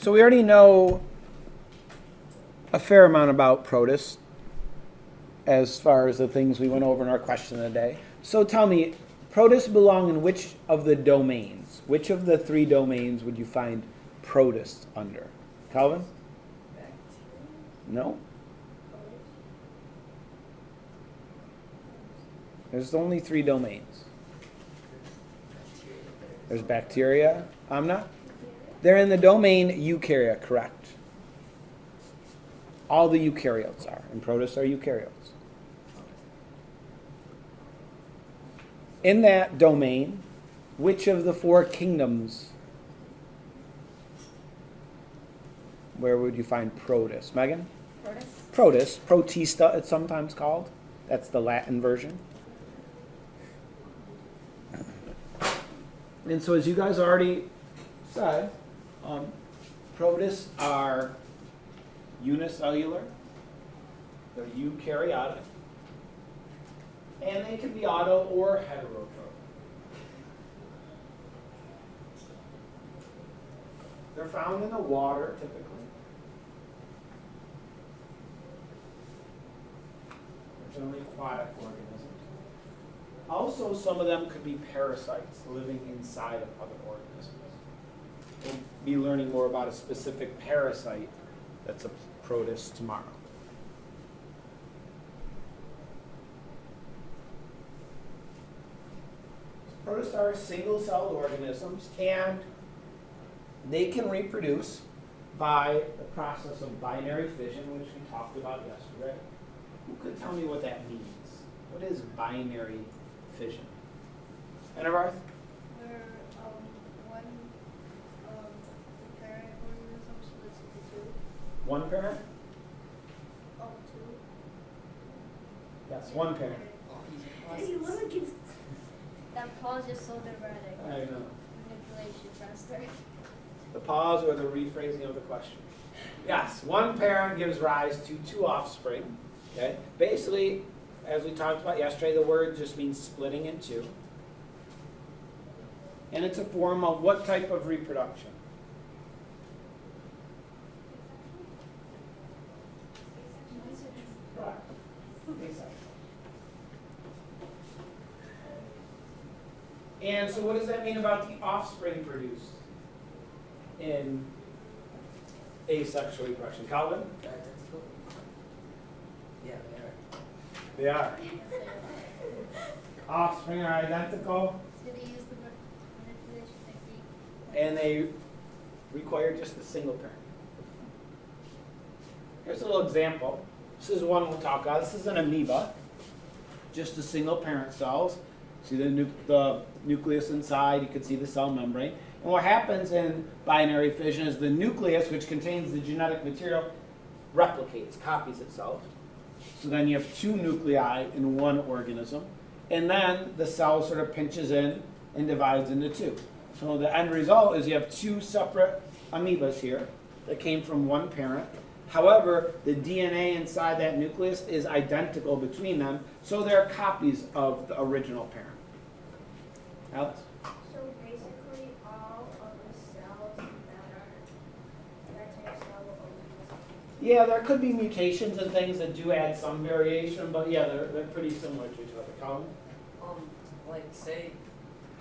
So we already know a fair amount about protists as far as the things we went over in our question of the day. So tell me, protists belong in which of the domains? Which of the 3 domains would you find protists under? Calvin? No? There's only 3 domains. There's bacteria. Amna? They're in the domain eukarya, correct. All the eukaryotes are, and protists are eukaryotes. In that domain, which of the 4 kingdoms, where would you find protists? Megan? Protists. Protista, it's sometimes called. That's the Latin version. And so as you guys already said, protists are unicellular, they're eukaryotic, and they can be auto or heterotrophic. They're found in the water typically. They're generally aquatic organisms. Also, some of them could be parasites living inside of other organisms. We'll be learning more about a specific parasite that's a protist tomorrow. Protists are single-celled organisms, and they can reproduce by the process of binary fission, which we talked about yesterday. Who could tell me what that means? What is binary fission? Ennevarth? Where one parent organism splits into 2. One parent? Oh, 2. Yes, one parent. Hey, look, it's that pause is so dramatic. I know. Manipulation faster. The pause or the rephrasing of the question. Yes, one parent gives rise to 2 offspring. Okay? Basically, as we talked about yesterday, the word just means splitting in 2. And it's a form of what type of reproduction? Right. Asexual. And so what does that mean about the offspring produced in asexual reproduction? Calvin? Yeah, They are. Offspring are identical, So they use the manipulation technique. and they require just a single parent. Here's a little example. This is one we'll talk about. This is an amoeba, just a single parent cells. See the nucleus inside, you can see the cell membrane. And what happens in binary fission is the nucleus, which contains the genetic material, replicates, copies itself. So then you have 2 nuclei in one organism. And then the cell sort of pinches in and divides into 2. So the end result is you have 2 separate amoebas here that came from one parent. However, the DNA inside that nucleus is identical between them, so they're copies of the original parent. Alex? So basically, all of the cells that are bacterial cell Yeah, there could be mutations and things that do add some variation, but yeah, they're pretty similar to each other. Colin? like say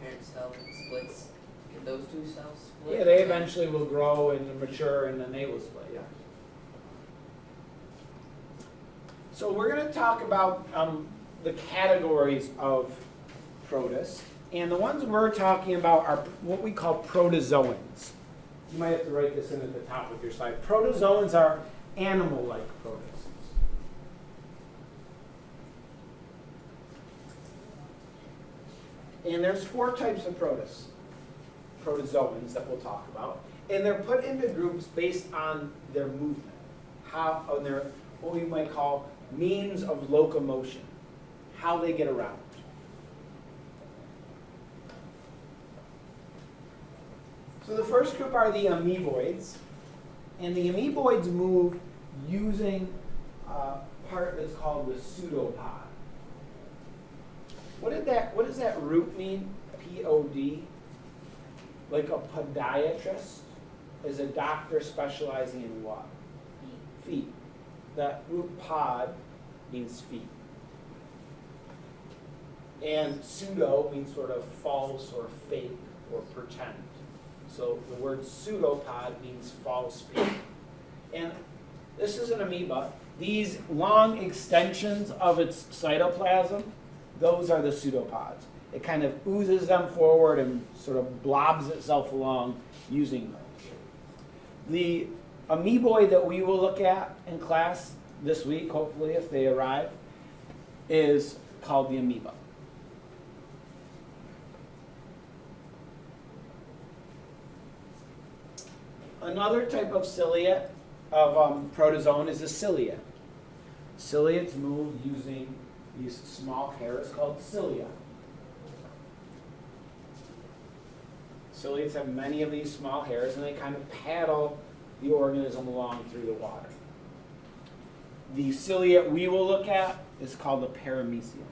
parent cell splits, can those 2 cells split? Yeah, they eventually will grow and mature, and then they will split, yeah. So we're going to talk about the categories of protists, and the ones we're talking about are what we call protozoans. You might have to write this in at the top of your slide. Protozoans are animal-like protists. And there's 4 types of protists, protozoans that we'll talk about, and they're put into groups based on their movement, on their what we might call means of locomotion, how they get around. So the first group are the amoeboids, and the amoeboids move using a part that's called the pseudopod. What does that root mean? P-O-D? Like a podiatrist? is a doctor specializing in what? Feet. That root pod means feet. And pseudo means sort of false or fake or pretend. So the word pseudopod means false feet. And this is an amoeba. These long extensions of its cytoplasm, those are the pseudopods. It kind of oozes them forward and sort of blobs itself along using those. The amoeboid that we will look at in class this week, hopefully if they arrive, is called the amoeba. Another type of cilia, of protozoan, is a cilia. Cilia's move using these small hairs called cilia. Ciliates have many of these small hairs, and they kind of paddle the organism along through the water. The cilia we will look at is called the paramecium.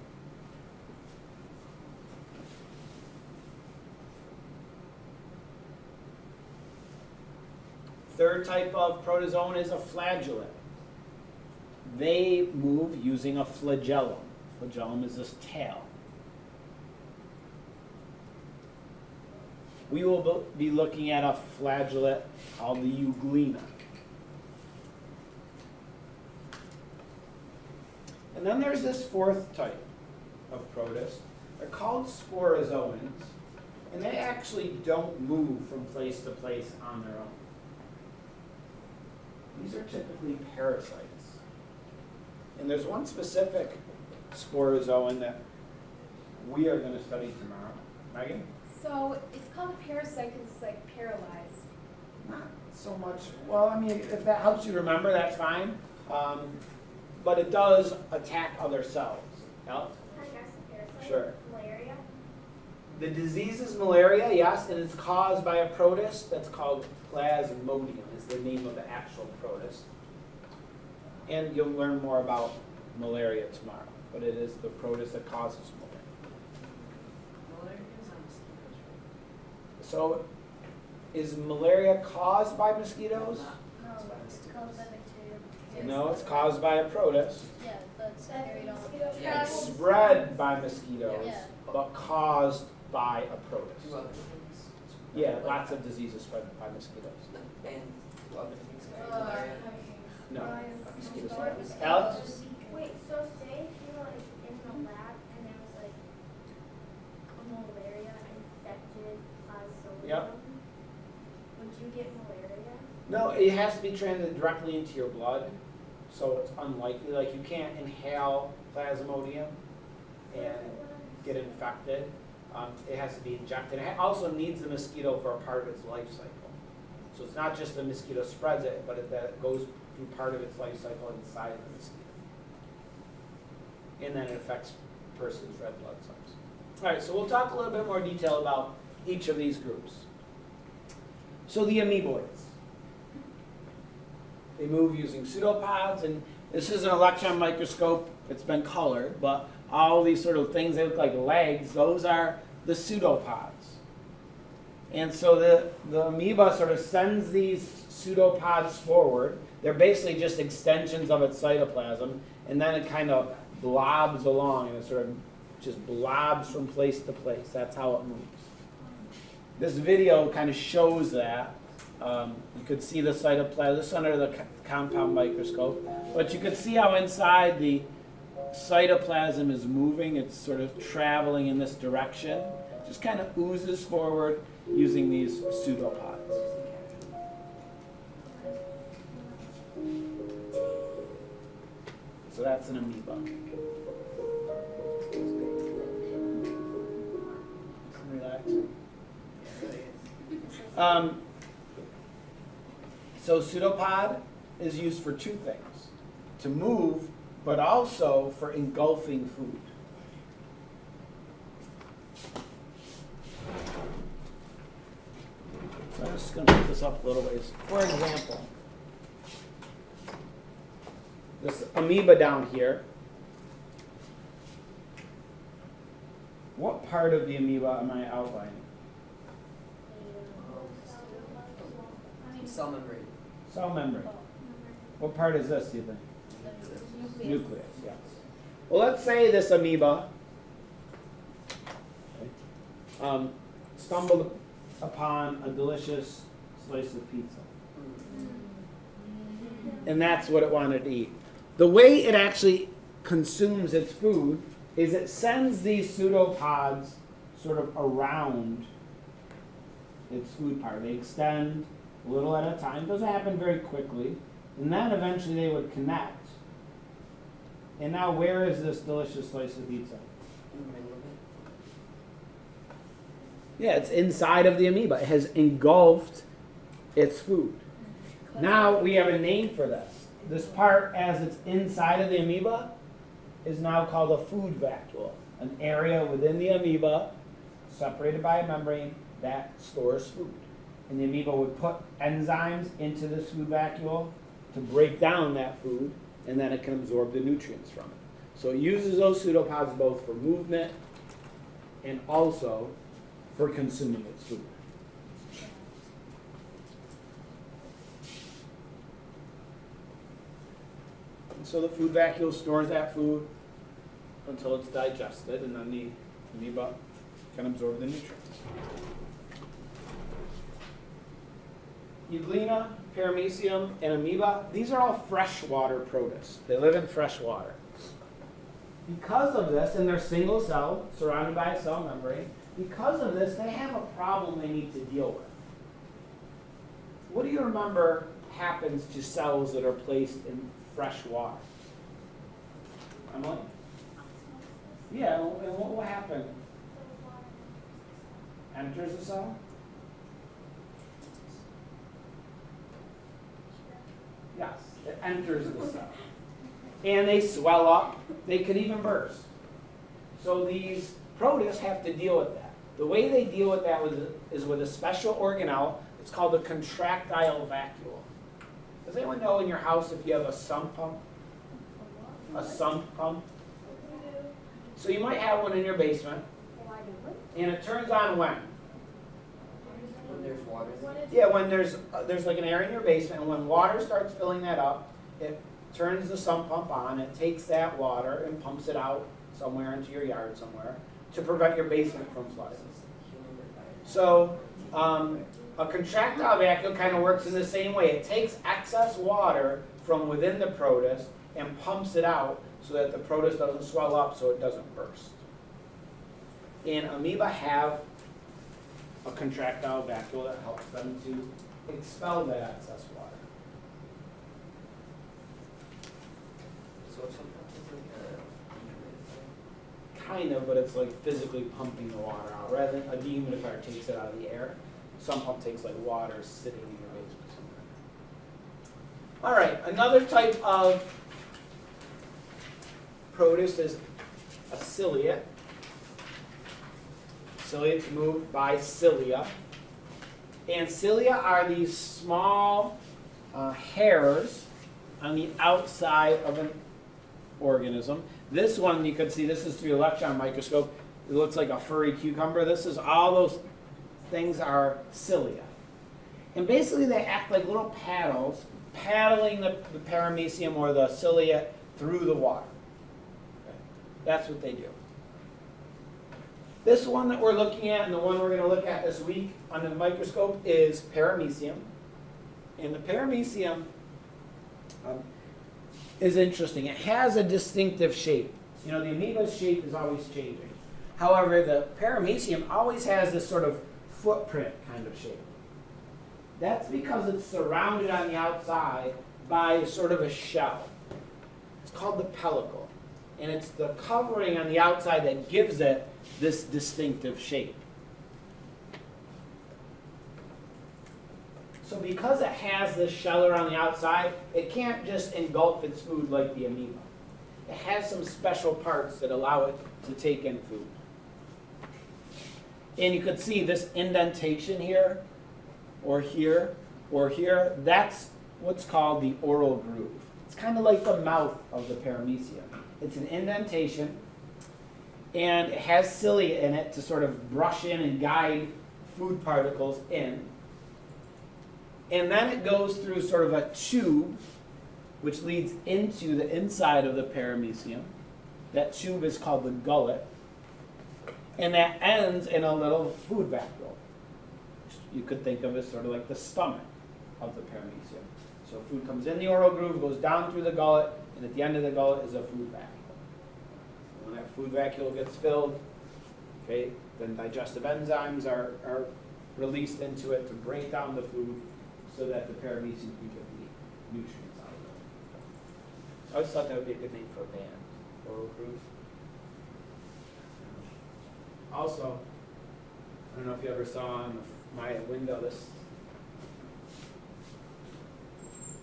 Third type of protozoan is a flagellum. They move using a flagellum. Flagellum is this tail. We will be looking at a flagellate called the euglena. And then there's this fourth type of protists. They're called sporozoans, and they actually don't move from place to place on their own. These are typically parasites. And there's one specific sporozoan that we are going to study tomorrow. Megan? So it's called a parasite because it's like paralyzed. Not so much. Well, I mean, if that helps you remember, that's fine. But it does attack other cells. Alex? Can I guess a parasite? Sure. Malaria? The disease is malaria, yes, and it's caused by a protist that's called Plasmodium, is the name of the actual protist. And you'll learn more about malaria tomorrow, but it is the protist that causes malaria. Malaria is on mosquitoes, So, is malaria caused by mosquitoes? No, it's caused by bacteria. No, it's caused by a protist. Yeah, that's That carried on. mosquito Yeah. It's spread by mosquitoes, Yeah. but caused by a Do protist. other things? Yeah, lots of diseases spread by mosquitoes. And do other things like Uh, malaria? No, mosquitoes. Mosquitoes. Alex? Wait, so say if you were like in the lab and there was like a malaria infected plasmodium, Yep. would you get malaria? No, it has to be transmitted directly into your blood, so it's unlikely. Like, you can't inhale Plasmodium and get infected. It has to be injected. It also needs the mosquito for a part of its life cycle. So it's not just the mosquito spreads it, but that goes through part of its life cycle inside the mosquito. And then it affects a person's red blood cells. All right, so we'll talk a little bit more detail about each of these groups. So the amoeboids. They move using pseudopods, and this is an electron microscope. It's been colored, but all these sort of things that look like legs, those are the pseudopods. And so the amoeba sort of sends these pseudopods forward. They're basically just extensions of its cytoplasm, and then it kind of blobs along, and it sort of just blobs from place to place. That's how it moves. This video kind of shows that. You could see the cytoplasm. This is under the compound microscope. But you could see how inside the cytoplasm is moving. It's sort of traveling in this direction. Just kind of oozes forward using these pseudopods. So that's an amoeba. Relaxing. So pseudopod is used for two things: to move, but also for engulfing food. So I'm just going to put this up a little ways. For example, this amoeba down here. What part of the amoeba am I outlining? Cell membrane. Cell membrane. Oh, What part is this, do you think? nucleus. Nucleus, yes. Well, let's say this amoeba stumbled upon a delicious slice of pizza. And that's what it wanted to eat. The way it actually consumes its food is it sends these pseudopods sort of around its food part. They extend a little at a time. It doesn't happen very quickly. And then eventually they would connect. And now where is this delicious slice of pizza? In the middle of it. Yeah, it's inside of the amoeba. It has engulfed its food. Now we have a name for this. This part, as it's inside of the amoeba, is now called a food vacuole, an area within the amoeba, separated by a membrane, that stores food. And the amoeba would put enzymes into this food vacuole to break down that food, and then it can absorb the nutrients from it. So it uses those pseudopods both for movement and also for consuming its food. And so the food vacuole stores that food until it's digested, and then the amoeba can absorb the nutrients. Euglena, paramecium, and amoeba, these are all freshwater protists. They live in fresh water. Because of this, and they're single cell, surrounded by a cell membrane, because of this, they have a problem they need to deal with. What do you remember happens to cells that are placed in fresh water? Emily? Yeah, and what will happen? Enters the cell? Yes, it enters the cell. And they swell up. They could even burst. So these protists have to deal with that. The way they deal with that is with a special organelle. It's called a contractile vacuole. Does anyone know in your house if you have a sump pump? A sump pump? So you might have one in your basement. And it turns on when? When there's water. Yeah, when there's like an area in your basement, and when water starts filling that up, it turns the sump pump on. It takes that water and pumps it out somewhere into your yard somewhere to prevent your basement from flooding. So a contractile vacuole kind of works in the same way. It takes excess water from within the protist and pumps it out so that the protist doesn't swell up, so it doesn't burst. And amoeba have a contractile vacuole that helps them to expel that excess water. So sometimes it's like Kind of, but it's like physically pumping the water out. Rather than a dehumidifier takes it out of the air, some pump takes like water sitting in your basement somewhere. All right, another type of protist is a cilia. Ciliates moved by cilia. And cilia are these small hairs on the outside of an organism. This one, you can see, this is through the electron microscope. It looks like a furry cucumber. This is all those things are cilia. And basically they act like little paddles, paddling the paramecium or the cilia through the water. Okay. That's what they do. This one that we're looking at and the one we're going to look at this week under the microscope is paramecium. And the paramecium is interesting. It has a distinctive shape. You know, the amoeba's shape is always changing. However, the paramecium always has this sort of footprint kind of shape. That's because it's surrounded on the outside by sort of a shell. It's called the pellicle. And it's the covering on the outside that gives it this distinctive shape. So because it has this shell around the outside, it can't just engulf its food like the amoeba. It has some special parts that allow it to take in food. And you could see this indentation here, or here, or here. That's what's called the oral groove. It's kind of like the mouth of the paramecium. It's an indentation, and it has cilia in it to sort of brush in and guide food particles in. And then it goes through sort of a tube, which leads into the inside of the paramecium. That tube is called the gullet. And that ends in a little food vacuole. You could think of as sort of like the stomach of the paramecium. So food comes in the oral groove, goes down through the gullet, and at the end of the gullet is a food vacuole. When that food vacuole gets filled, okay, then digestive enzymes are released into it to break down the food so that the paramecium can get the nutrients out of it. I always thought that would be a good name for a band, oral groove. Also, I don't know if you ever saw on my window this.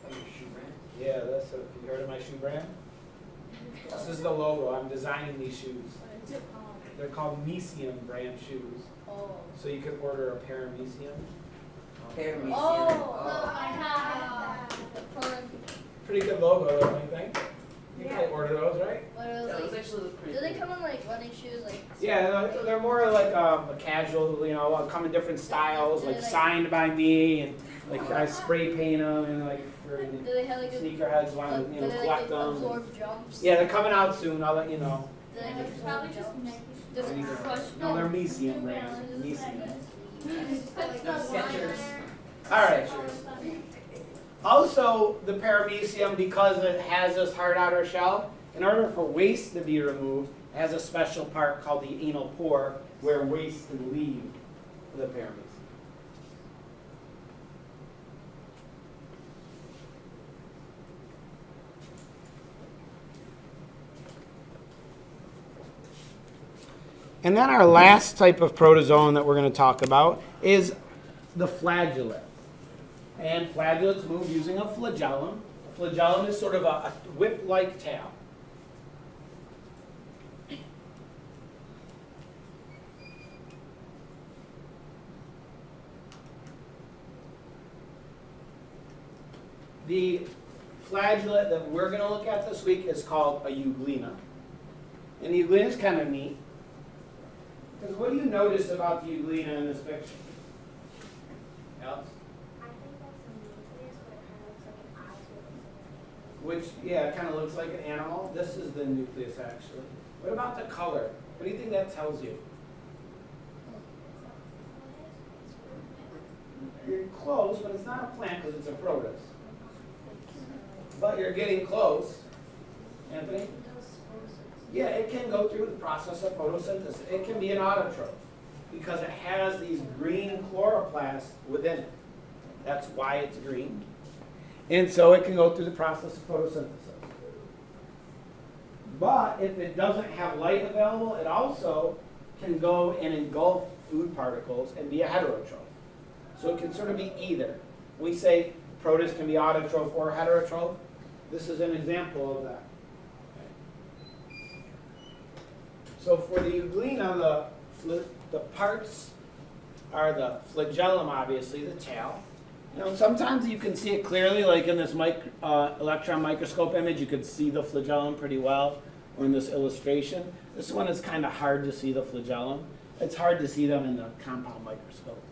Oh, your shoe brand? Yeah, have you heard of my shoe brand? This is the logo. I'm designing these shoes. What is it called? They're called Mecium brand shoes. Oh. So you could order a paramecium. Paramecium. Oh, I have that. Pretty good logo, don't you think? You Yeah. could order those, right? What are Yeah, those those like? actually look pretty Do they cool. come in like running shoes? Like Yeah, they're more like a casual, come in different styles, like signed by me, and like I spray paint them, and like for do they have like a sneakerheads want to do they collect like them. absorb jumps? Yeah, they're coming out soon. I'll let you know. Do they like It's probably absorb just jumps? Nike. Just Sneaker. crush No, they're them? Mecium brand. Mecium. It's the Skechers. All right. Also, the paramecium, because it has this hard outer shell, in order for waste to be removed, it has a special part called the anal pore where waste can leave the paramecium. And then our last type of protozoan that we're going to talk about is the flagellate. And flagellates move using a flagellum. A flagellum is sort of a whip-like tail. The flagellate that we're going to look at this week is called a euglena. And the euglena is kind of neat. Because what do you notice about the euglena in this picture? Alex? I think that's a nucleus, but it kind of looks like an eye, so it looks like an Which, yeah, it kind of looks like an animal. This is the nucleus, actually. What about the color? What do you think that tells you? You're close, but it's not a plant because it's a protist. But you're getting close. Anthony? Yeah, it can go through the process of photosynthesis. It can be an autotroph because it has these green chloroplasts within it. That's why it's green. And so it can go through the process of photosynthesis. But if it doesn't have light available, it also can go and engulf food particles and be a heterotroph. So it can sort of be either. We say protists can be autotroph or heterotroph. This is an example of that. So for the euglena, the parts are the flagellum, obviously, the tail. You know, sometimes you can see it clearly, like in this electron microscope image, you could see the flagellum pretty well, or in this illustration. This one is kind of hard to see the flagellum. It's hard to see them in the compound microscope.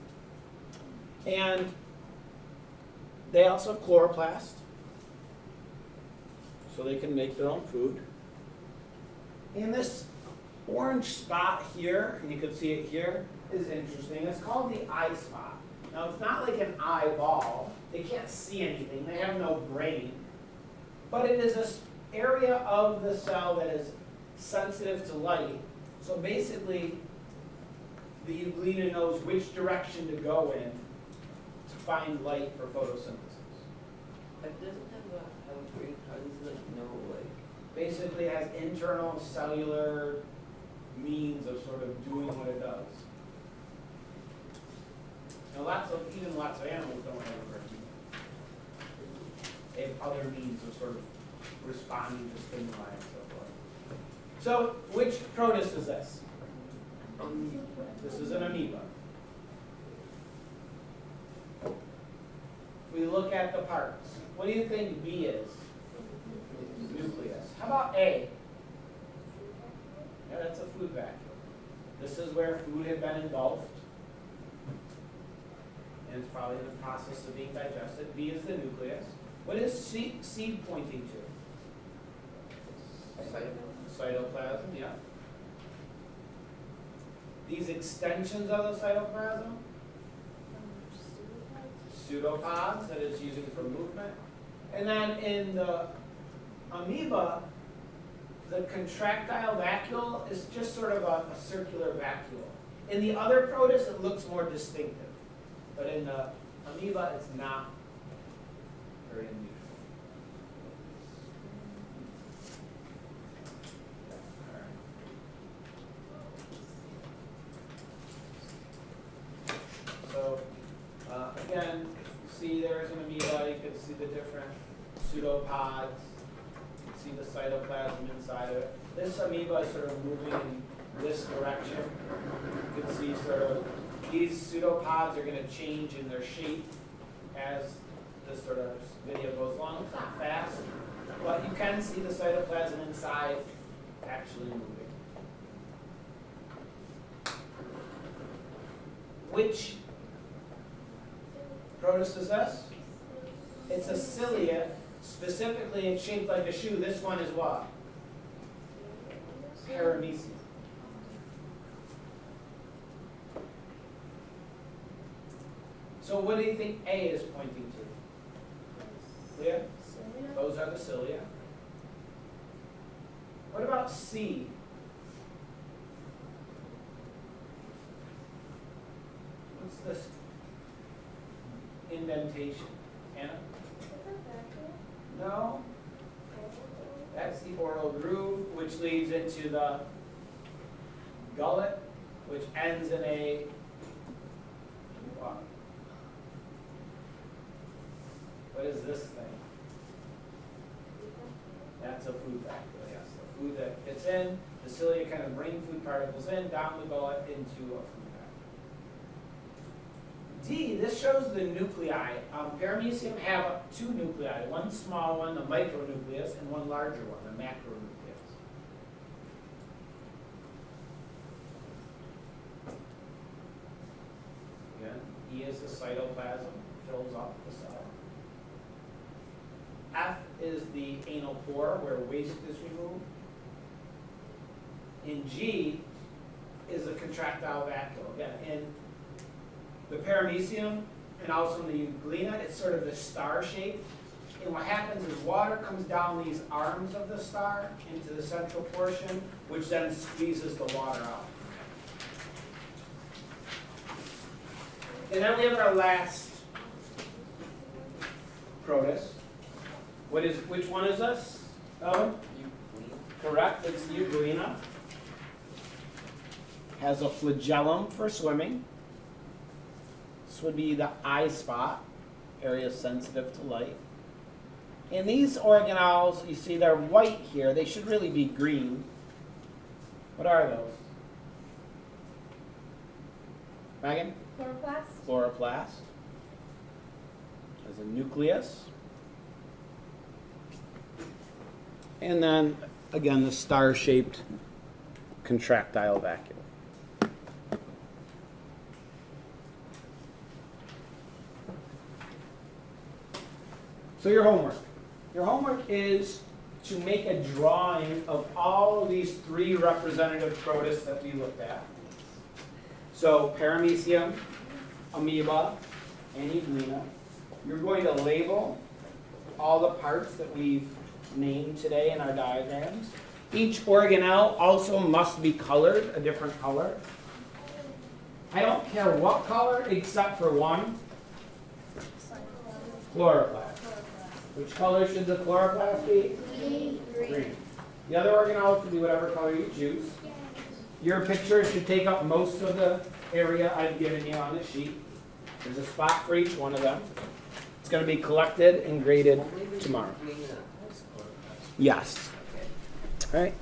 And they also have chloroplast, so they can make their own food. And this orange spot here, and you can see it here, is interesting. It's called the eye spot. Now, it's not like an eyeball. They can't see anything. They have no brain. But it is this area of the cell that is sensitive to light. So basically, the euglena knows which direction to go in to find light for photosynthesis. It doesn't have a brain. How does it like know like? Basically, it has internal cellular means of sort of doing what it does. Now, even lots of animals don't have a brain. They have other means of sort of responding to stimuli and so forth. So, which protist is this? This is an amoeba. If we look at the parts, what do you think B is? Nucleus. How about A? Yeah, that's a food vacuole. This is where food had been engulfed. and it's probably in the process of being digested. B is the nucleus. What is C pointing to? Cytoplasm, yeah. These extensions of the cytoplasm, pseudopods that it's using for movement. And then in the amoeba, the contractile vacuole is just sort of a circular vacuole. In the other protists, it looks more distinctive. But in the amoeba, it's not very unusual. So again, you see there's an amoeba, you can see the different pseudopods, you can see the cytoplasm inside of it. This amoeba is sort of moving in this direction. You can see sort of these pseudopods are going to change in their shape as this sort of video goes along. It's not fast, but you can see the cytoplasm inside actually moving. Which protist is this? It's a cilia. Specifically, it's shaped like a shoe. This one is what? Paramecium. So what do you think A is pointing to? Yeah? Those are the cilia. What about C? What's this indentation? Anna? No? That's the oral groove, which leads into the gullet, which ends in a what is this thing? That's a food vacuole, yes. The food that gets in, the cilia kind of bring food particles in, down the gullet into a food vacuole. D, this shows the nuclei. Paramecium have two nuclei, one small one, the micronucleus, and one larger one, the macronucleus. Again, E is the cytoplasm, fills up the cell. F is the anal pore, where waste is removed. And G is the contractile vacuole. Again, in the paramecium and also in the euglena, it's sort of the star shape. And what happens is water comes down these arms of the star into the central portion, which then squeezes the water out. And then we have our last protist. Which one is this? Oh, correct, it's the euglena. Has a flagellum for swimming. This would be the eye spot, area sensitive to light. And these organelles, you see they're white here. They should really be green. What are those? Megan? Chloroplast. Chloroplast. Has a nucleus. And then, again, the star-shaped contractile vacuole. So your homework. Your homework is to make a drawing of all of these three representative protists that we looked at. So paramecium, amoeba, and euglena. You're going to label all the parts that we've named today in our diagrams. Each organelle also must be colored a different color. I don't care what color except for one. Chloroplast. Which color should the chloroplast be? Green. The other organelle can be whatever color you choose. Your picture should take up most of the area I've given you on the sheet. There's a spot for each one of them. It's going to be collected and graded tomorrow. Yes. All right.